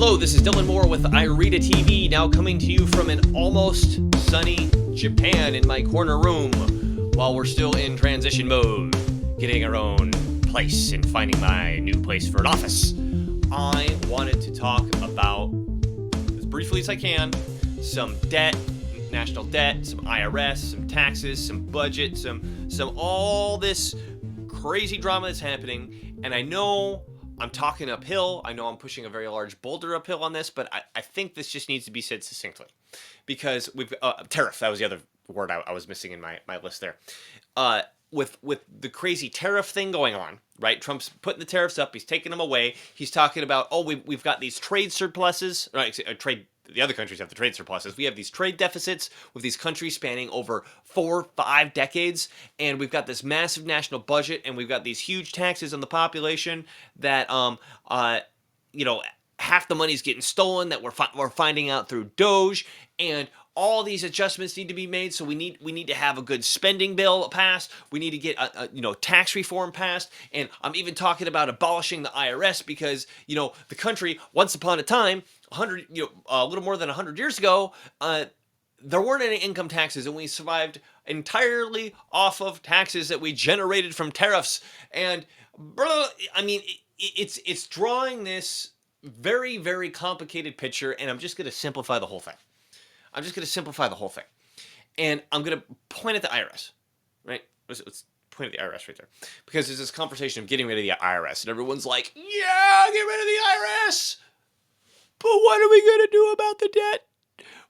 Hello, this is Dylan Moore with IRETA TV, now coming to you from an almost sunny Japan in my corner room while we're still in transition mode, getting our own place and finding my new place for an office. I wanted to talk about, as briefly as I can, some debt, national debt, some IRS, some taxes, some budget, some all this crazy drama that's happening. And I know I'm talking uphill. I know I'm pushing a very large boulder uphill on this, but I think this just needs to be said succinctly. Because we've, tariff, that was the other word I was missing in my list there. With the crazy tariff thing going on, right? Trump's putting the tariffs up. He's taking them away. He's talking about, we've got these trade surpluses, right? The other countries have the trade surpluses. We have these trade deficits with these countries spanning over 4-5 decades, and we've got this massive national budget, and we've got these huge taxes on the population that, half the money's getting stolen that we're finding out through Doge, and all these adjustments need to be made. So we need to have a good spending bill passed. We need to get tax reform passed, and I'm even talking about abolishing the IRS because the country once upon a time, a little more than 100 years ago, there weren't any income taxes, and we survived entirely off of taxes that we generated from tariffs. And it's drawing this very, very complicated picture, and I'm just going to simplify the whole thing. And I'm going to point at the IRS, right? Let's point at the IRS right there. Because there's this conversation of getting rid of the IRS, and everyone's like, yeah, get rid of the IRS. But what are we going to do about the debt?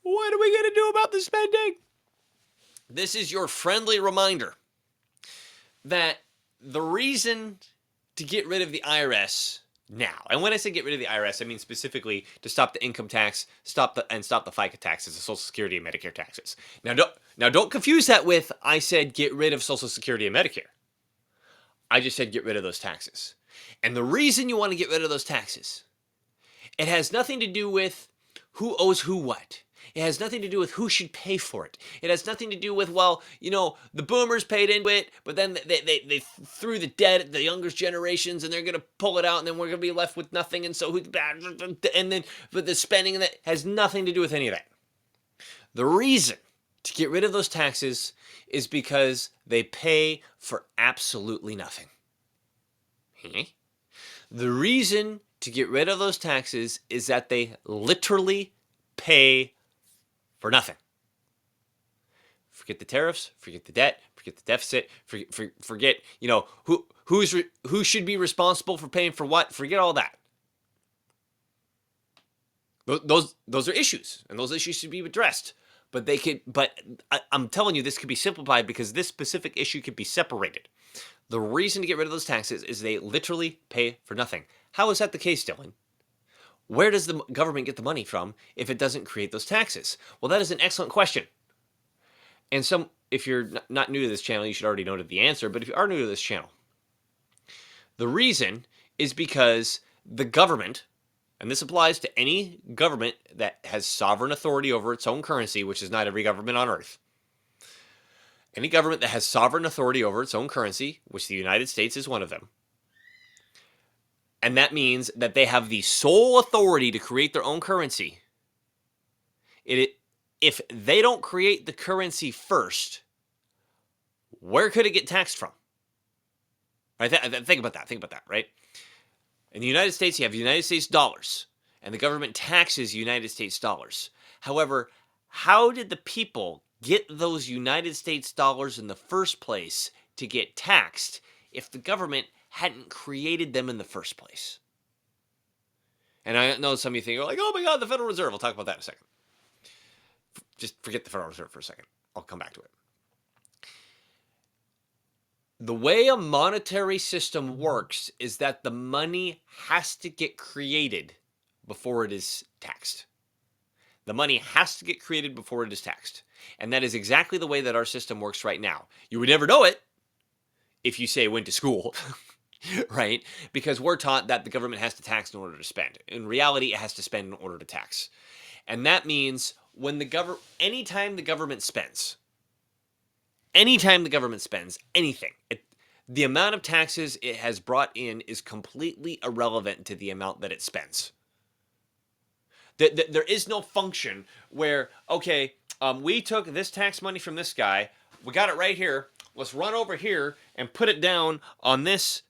What are we going to do about the spending? This is your friendly reminder that the reason to get rid of the IRS now, and when I say get rid of the IRS, I mean specifically to stop the income tax, stop the FICA taxes, the Social Security and Medicare taxes. Now don't confuse that with I said get rid of Social Security and Medicare. I just said get rid of those taxes. And the reason you want to get rid of those taxes, it has nothing to do with who owes who what. It has nothing to do with who should pay for it. It has nothing to do with, the boomers paid into it, but then they threw the debt at the younger generations, and they're going to pull it out, and then we're going to be left with nothing, and so who's bad? And then but the spending and that has nothing to do with any of that. The reason to get rid of those taxes is because they pay for absolutely nothing. The reason to get rid of those taxes is that they literally pay for nothing. Forget the tariffs, forget the debt, forget the deficit, forget who should be responsible for paying for what. Forget all that. Those are issues, and those issues should be addressed. But I'm telling you, this could be simplified because this specific issue could be separated. The reason to get rid of those taxes is they literally pay for nothing. How is that the case, Dylan? Where does the government get the money from if it doesn't create those taxes? Well, that is an excellent question. And if you're not new to this channel, you should already know the answer. But if you are new to this channel, the reason is because the government, and this applies to any government that has sovereign authority over its own currency, which is not every government on earth. Any government that has sovereign authority over its own currency, which the United States is one of them, and that means that they have the sole authority to create their own currency. If they don't create the currency first, where could it get taxed from? Right? Think about that, right? In the United States, you have United States dollars, and the government taxes United States dollars. However, how did the people get those United States dollars in the first place to get taxed if the government hadn't created them in the first place? And I know some of you think, oh my God, the Federal Reserve. We'll talk about that in a second. Just forget the Federal Reserve for a second. I'll come back to it. The way a monetary system works is that the money has to get created before it is taxed. The money has to get created before it is taxed. And that is exactly the way that our system works right now. You would never know it if you went to school. Right? Because we're taught that the government has to tax in order to spend. In reality, it has to spend in order to tax. And that means anytime the government spends anything, the amount of taxes it has brought in is completely irrelevant to the amount that it spends. There is no function where, okay, we took this tax money from this guy, we got it right here, let's run over here and put it down on this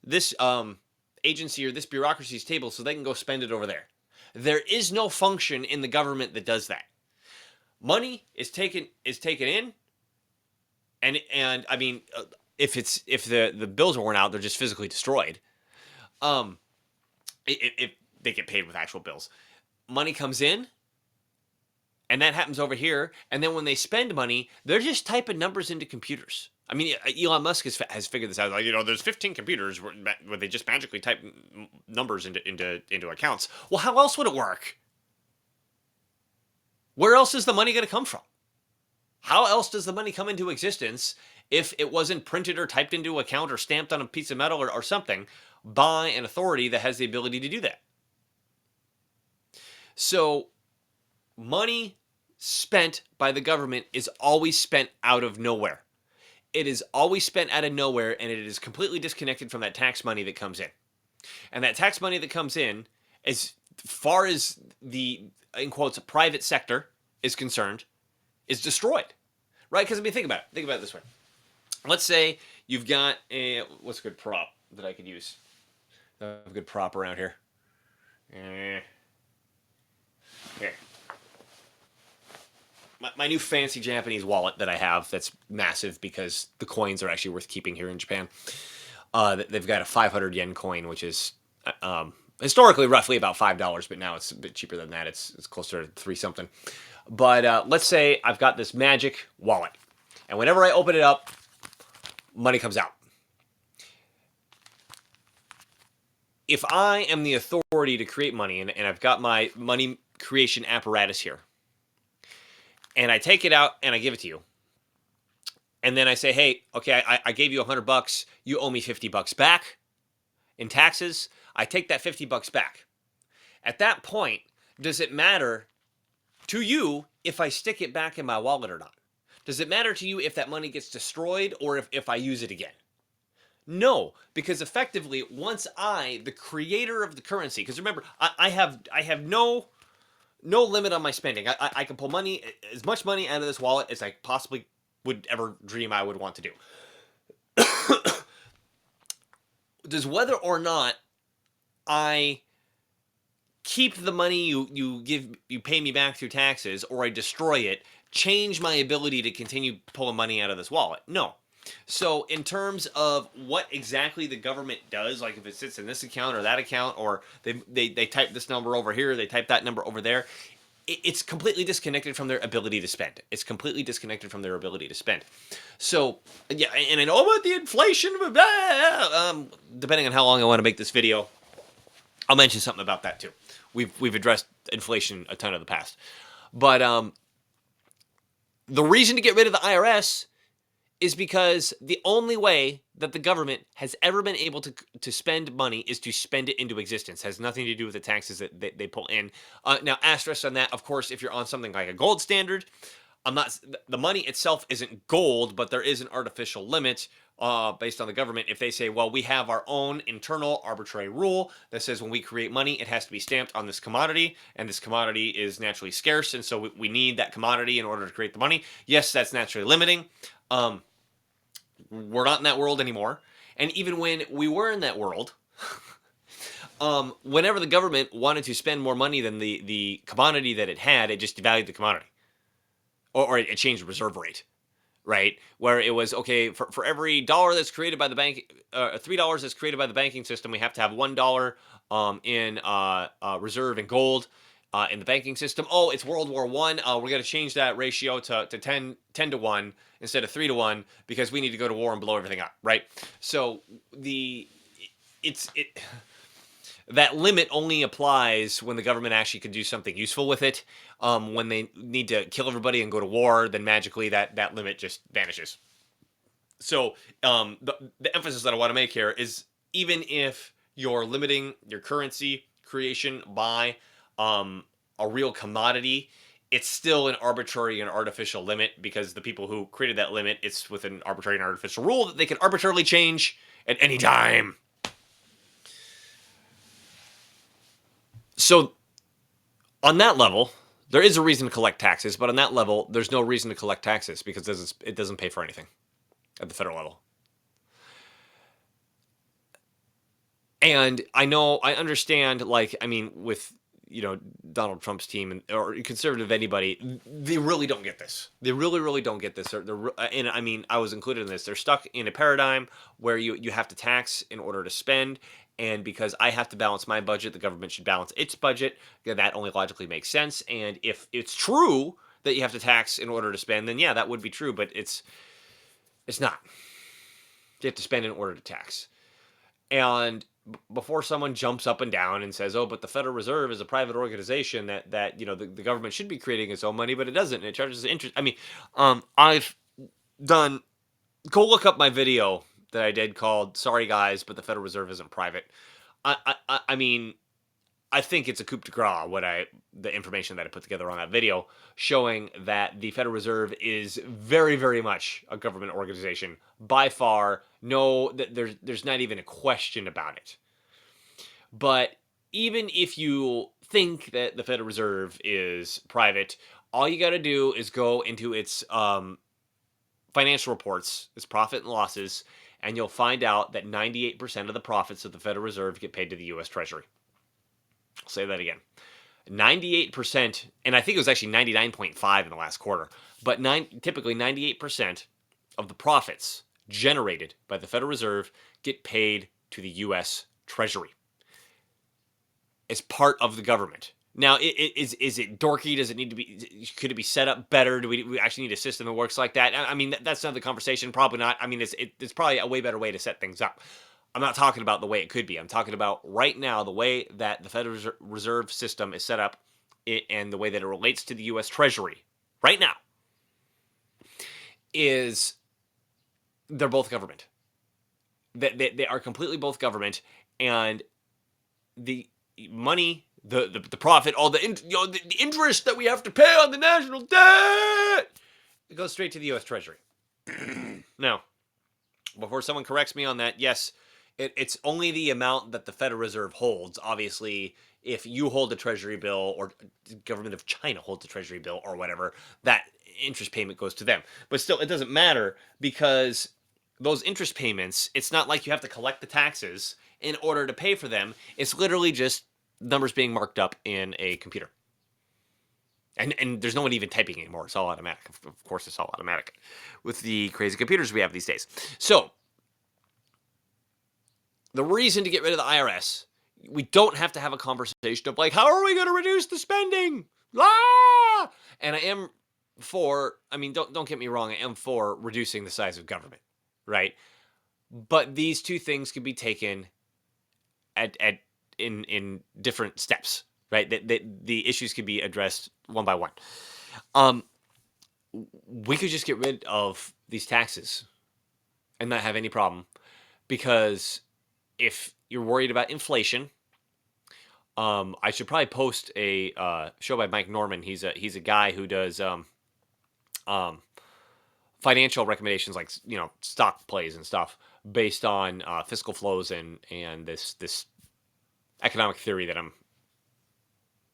agency or this bureaucracy's table so they can go spend it over there. There is no function in the government that does that. Money is taken in, and I mean, if the bills are worn out, they're just physically destroyed. If they get paid with actual bills, money comes in, and that happens over here. And then when they spend money, they're just typing numbers into computers. I mean, Elon Musk has figured this out. Like, there's 15 computers where they just magically type numbers into accounts. Well, how else would it work? Where else is the money going to come from? How else does the money come into existence if it wasn't printed or typed into an account or stamped on a piece of metal or something by an authority that has the ability to do that? So, money spent by the government is always spent out of nowhere. It is always spent out of nowhere, and it is completely disconnected from that tax money that comes in. And that tax money that comes in, as far as the, in quotes, private sector is concerned, is destroyed. Right? Because, I mean, think about it. Think about it this way. Let's say you've got a, what's a good prop that I could use? A good prop around here. Here. My new fancy Japanese wallet that I have that's massive because the coins are actually worth keeping here in Japan. They've got a 500 yen coin, which is historically roughly about $5, but now it's a bit cheaper than that. It's closer to 3 something. But let's say I've got this magic wallet, and whenever I open it up, money comes out. If I am the authority to create money, and I've got my money creation apparatus here, and I take it out and I give it to you, and then I say, hey, okay, I gave you $100, you owe me $50 back in taxes. I take that $50 back. At that point, does it matter to you if I stick it back in my wallet or not? Does it matter to you if that money gets destroyed or if I use it again? No, because effectively, once the creator of the currency, because remember, I have no limit on my spending. I can pull money, as much money out of this wallet as I possibly would ever dream I would want to do. Does whether or not I keep the money you pay me back through taxes or I destroy it change my ability to continue pulling money out of this wallet? No. So in terms of what exactly the government does, like if it sits in this account or that account, or they type this number over here, they type that number over there, it's completely disconnected from their ability to spend. It's completely disconnected from their ability to spend. So, yeah, and I know about the inflation, depending on how long I want to make this video, I'll mention something about that too. We've addressed inflation a ton in the past. But the reason to get rid of the IRS is because the only way that the government has ever been able to spend money is to spend it into existence. It has nothing to do with the taxes that they pull in. Now, asterisk on that, of course, if you're on something like a gold standard, the money itself isn't gold, but there is an artificial limit based on the government. If they say, well, we have our own internal arbitrary rule that says when we create money, it has to be stamped on this commodity, and this commodity is naturally scarce, and so we need that commodity in order to create the money. Yes, that's naturally limiting. We're not in that world anymore. And even when we were in that world, whenever the government wanted to spend more money than the commodity that it had, it just devalued the commodity. Or it changed the reserve rate, right? Where it was, okay, for every dollar that's created by the bank, $3 that's created by the banking system, we have to have $1 in reserve in gold in the banking system. Oh, it's World War I. We're going to change that ratio to 10 to 1 instead of 3 to 1 because we need to go to war and blow everything up, right? So that limit only applies when the government actually can do something useful with it. When they need to kill everybody and go to war, then magically that limit just vanishes. So the emphasis that I want to make here is even if you're limiting your currency creation by a real commodity, it's still an arbitrary and artificial limit because the people who created that limit, it's with an arbitrary and artificial rule that they can arbitrarily change at any time. So On that level, there is a reason to collect taxes, but on that level, there's no reason to collect taxes because it doesn't pay for anything at the federal level. And I understand, like, I mean, with, Donald Trump's team or conservative anybody, they really don't get this. They really, really don't get this. And I mean, I was included in this. They're stuck in a paradigm where you have to tax in order to spend. And because I have to balance my budget, the government should balance its budget. That only logically makes sense. And if it's true that you have to tax in order to spend, then yeah, that would be true. But it's not. You have to spend in order to tax. And before someone jumps up and down and says, "Oh, but the Federal Reserve is a private organization that the government should be creating its own money, but it doesn't. And it charges interest." I mean, I've done. Go look up my video that I did called "Sorry Guys, but the Federal Reserve isn't private." I mean, I think it's a coup de grace the information that I put together on that video, showing that the Federal Reserve is very, very much a government organization by far. No, there's not even a question about it. But even if you think that the Federal Reserve is private, all you got to do is go into its financial reports, its profit and losses, and you'll find out that 98% of the profits of the Federal Reserve get paid to the U.S. Treasury. I'll say that again. 98%, and I think it was actually 99.5 in the last quarter, but typically 98% of the profits generated by the Federal Reserve get paid to the U.S. Treasury as part of the government. Now, is it dorky? Does it need to be? Could it be set up better? Do we actually need a system that works like that? I mean, that's not the conversation. Probably not. I mean, it's probably a way better way to set things up. I'm not talking about the way it could be. I'm talking about right now the way that the Federal Reserve System is set up and the way that it relates to the U.S. Treasury right now is they're both government. They are completely both government, and the money, the profit, all the interest that we have to pay on the national debt, it goes straight to the U.S. Treasury. Now, before someone corrects me on that, yes, it's only the amount that the Federal Reserve holds. Obviously, if you hold a treasury bill or the government of China holds a treasury bill or whatever, that interest payment goes to them. But still, it doesn't matter because those interest payments, it's not like you have to collect the taxes in order to pay for them. It's literally just numbers being marked up in a computer. And there's no one even typing anymore. It's all automatic. Of course, it's all automatic with the crazy computers we have these days. So, the reason to get rid of the IRS, we don't have to have a conversation of like, how are we going to reduce the spending? Ah! And I am for, I mean, don't get me wrong, I am for reducing the size of government, right? But these two things can be taken in different steps, right? The issues can be addressed one by one. We could just get rid of these taxes and not have any problem, because if you're worried about inflation, I should probably post a show by Mike Norman. He's a guy who does financial recommendations, like stock plays and stuff based on fiscal flows and this economic theory that I'm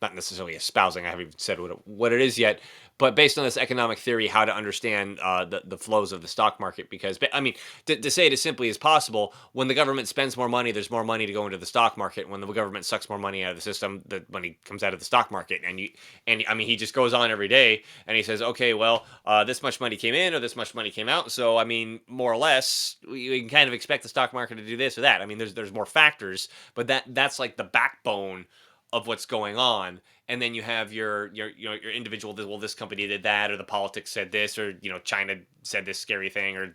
not necessarily espousing. I haven't even said what it is yet, but based on this economic theory, how to understand the flows of the stock market. Because, I mean, to say it as simply as possible, when the government spends more money, there's more money to go into the stock market. When the government sucks more money out of the system, the money comes out of the stock market. And I mean, he just goes on every day and he says, okay, well, this much money came in or this much money came out. So, I mean, more or less, we can kind of expect the stock market to do this or that. I mean, there's more factors, but that's like the backbone of what's going on. And then you have your individual, well, this company did that, or the politics said this, or China said this scary thing, or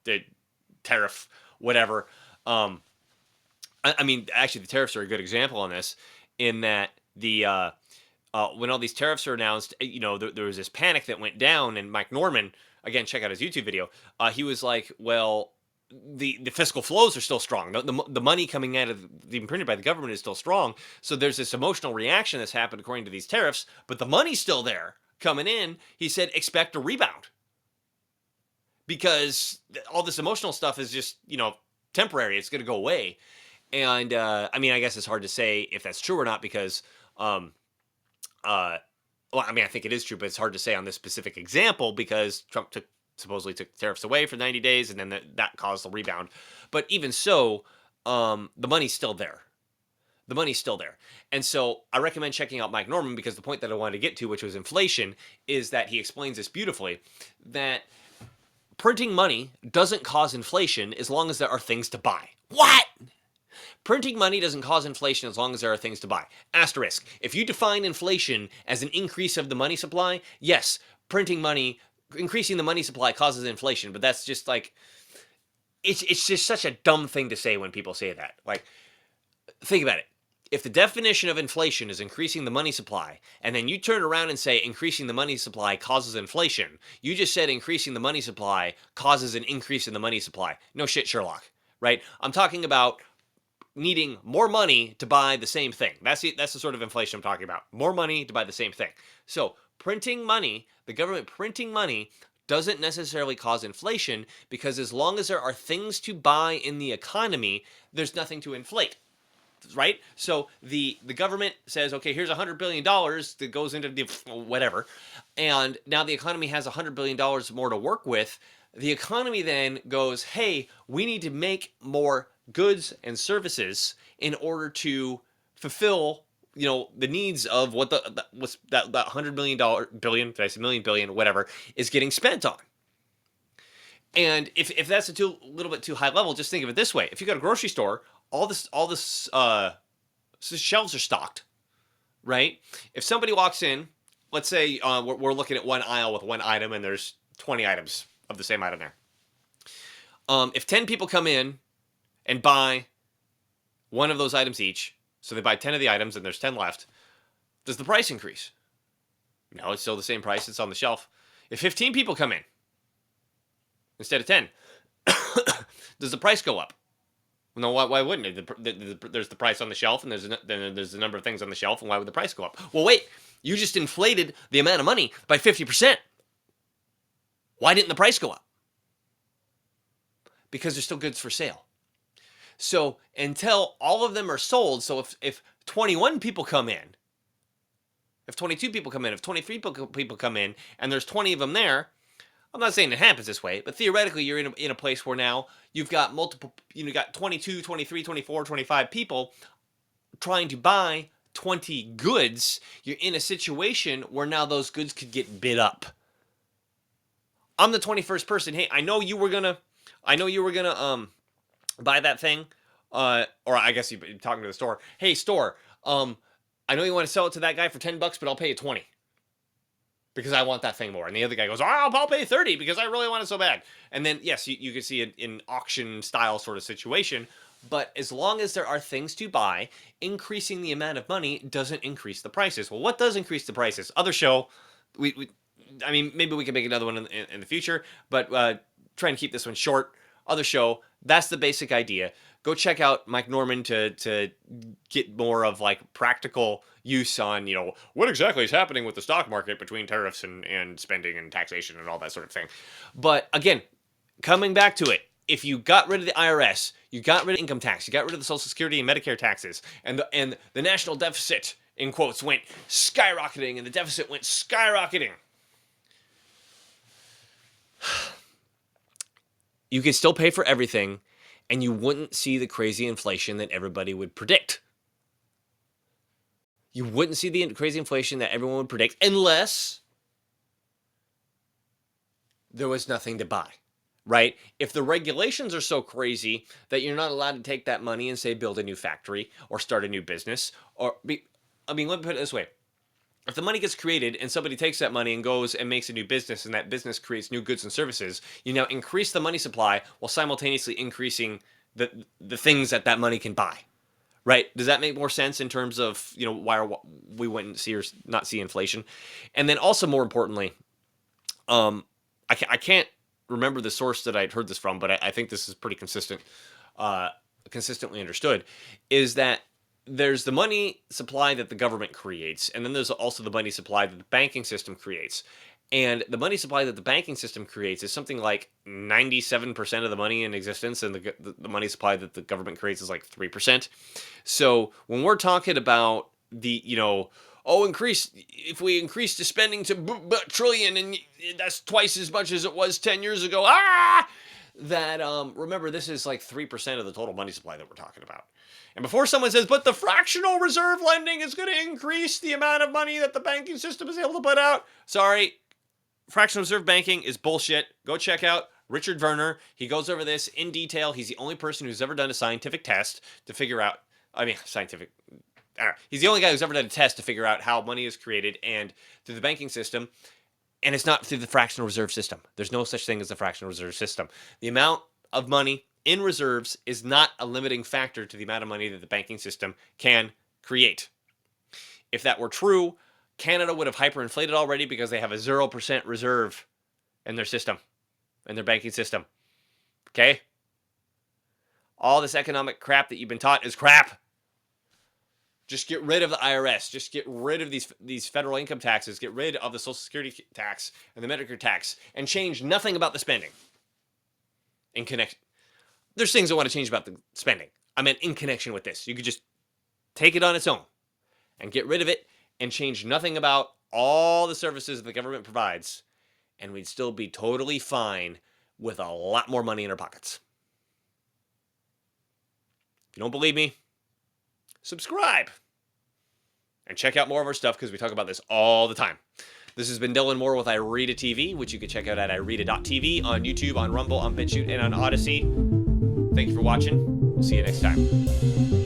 the tariff, whatever. I mean, actually, the tariffs are a good example on this, in that the when all these tariffs are announced, there was this panic that went down, and Mike Norman, again, check out his YouTube video. He was like, well, the fiscal flows are still strong. The money coming out of being printed by the government is still strong. So there's this emotional reaction that's happened according to these tariffs, but the money's still there coming in. He said, expect a rebound, because all this emotional stuff is just, temporary. It's going to go away. And I mean, I guess it's hard to say if that's true or not, because well, I mean, I think it is true, but it's hard to say on this specific example because Trump supposedly took tariffs away for 90 days, and then that caused the rebound. But even so, the money's still there. The money's still there. And so I recommend checking out Mike Norman, because the point that I wanted to get to, which was inflation, is that he explains this beautifully, that printing money doesn't cause inflation as long as there are things to buy. What? Printing money doesn't cause inflation as long as there are things to buy. Asterisk. If you define inflation as an increase of the money supply, yes, printing money, increasing the money supply causes inflation, but that's just like, it's just such a dumb thing to say when people say that. Like, think about it. If the definition of inflation is increasing the money supply, and then you turn around and say increasing the money supply causes inflation, you just said increasing the money supply causes an increase in the money supply. No shit, Sherlock, right? I'm talking about needing more money to buy the same thing. That's the sort of inflation I'm talking about. More money to buy the same thing. So printing money, the government printing money, doesn't necessarily cause inflation, because as long as there are things to buy in the economy, there's nothing to inflate. Right? So the government says, okay, here's $100 billion that goes into the whatever, and now the economy has $100 billion more to work with. The economy then goes, hey, we need to make more goods and services in order to fulfill, the needs of what what's that $100 billion, did I say million, billion, whatever, is getting spent on. And if that's a little bit too high level, just think of it this way: if you go to a grocery store, all this shelves are stocked, right? If somebody walks in, let's say we're looking at one aisle with one item, and there's 20 items of the same item there. If 10 people come in and buy one of those items each, so they buy 10 of the items and there's 10 left, does the price increase? No, it's still the same price. It's on the shelf. If 15 people come in instead of 10, does the price go up? No, why wouldn't it? There's the price on the shelf, and there's a number of things on the shelf, and why would the price go up? Well, wait, you just inflated the amount of money by 50%. Why didn't the price go up? Because there's still goods for sale. So until all of them are sold, so if 21 people come in, if 22 people come in, if 23 people come in, and there's 20 of them there, I'm not saying it happens this way, but theoretically you're in a place where now you've got multiple, you got 22, 23, 24, 25 people trying to buy 20 goods. You're in a situation where now those goods could get bid up. I'm the 21st person. Hey, I know you were gonna buy that thing, or I guess you're talking to the store. Hey, store, I know you want to sell it to that guy for $10, but I'll pay you 20. Because I want that thing more. And the other guy goes, I'll pay 30 because I really want it so bad. And then, yes, you can see it in auction style sort of situation. But as long as there are things to buy, increasing the amount of money doesn't increase the prices. Well, what does increase the prices? Other show, I mean, maybe we can make another one in the future, but try and keep this one short. Other show, that's the basic idea. Go check out Mike Norman to get more of like practical use on, what exactly is happening with the stock market between tariffs and spending and taxation and all that sort of thing. But again, coming back to it, if you got rid of the IRS, you got rid of income tax, you got rid of the Social Security and Medicare taxes, and the national deficit, in quotes, went skyrocketing, and the deficit went skyrocketing, you could still pay for everything, and you wouldn't see the crazy inflation that everybody would predict. You wouldn't see the crazy inflation that everyone would predict unless there was nothing to buy, right? If the regulations are so crazy that you're not allowed to take that money and, say, build a new factory or start a new business, let me put it this way. If the money gets created and somebody takes that money and goes and makes a new business, and that business creates new goods and services, you now increase the money supply while simultaneously increasing the things that money can buy, right? Does that make more sense in terms of, why we wouldn't see or not see inflation? And then also, more importantly, I can't remember the source that I'd heard this from, but I think this is pretty consistently understood, is that there's the money supply that the government creates, and then there's also the money supply that the banking system creates. And the money supply that the banking system creates is something like 97% of the money in existence, and the money supply that the government creates is like 3%. So when we're talking about the, oh, if we increase the spending to trillion, and that's twice as much as it was 10 years ago. That, remember, this is like 3% of the total money supply that we're talking about. And before someone says, but the fractional reserve lending is going to increase the amount of money that the banking system is able to put out. Sorry, fractional reserve banking is bullshit. Go check out Richard Werner. He goes over this in detail. He's the only person who's ever done a scientific test to figure out, he's the only guy who's ever done a test to figure out how money is created and through the banking system. And it's not through the fractional reserve system. There's no such thing as a fractional reserve system. The amount of money in reserves is not a limiting factor to the amount of money that the banking system can create. If that were true, Canada would have hyperinflated already because they have a 0% reserve in their system, in their banking system. Okay? All this economic crap that you've been taught is crap. Just get rid of the IRS. Just get rid of these federal income taxes. Get rid of the Social Security tax and the Medicare tax and change nothing about the spending. There's things I want to change about the spending. I meant in connection with this. You could just take it on its own and get rid of it and change nothing about all the services that the government provides, and we'd still be totally fine with a lot more money in our pockets. If you don't believe me, subscribe and check out more of our stuff because we talk about this all the time. This has been Dylan Moore with IRETA TV, which you can check out at ireta.tv, on YouTube, on Rumble, on BitChute, and on Odyssey. Thank you for watching. We'll see you next time.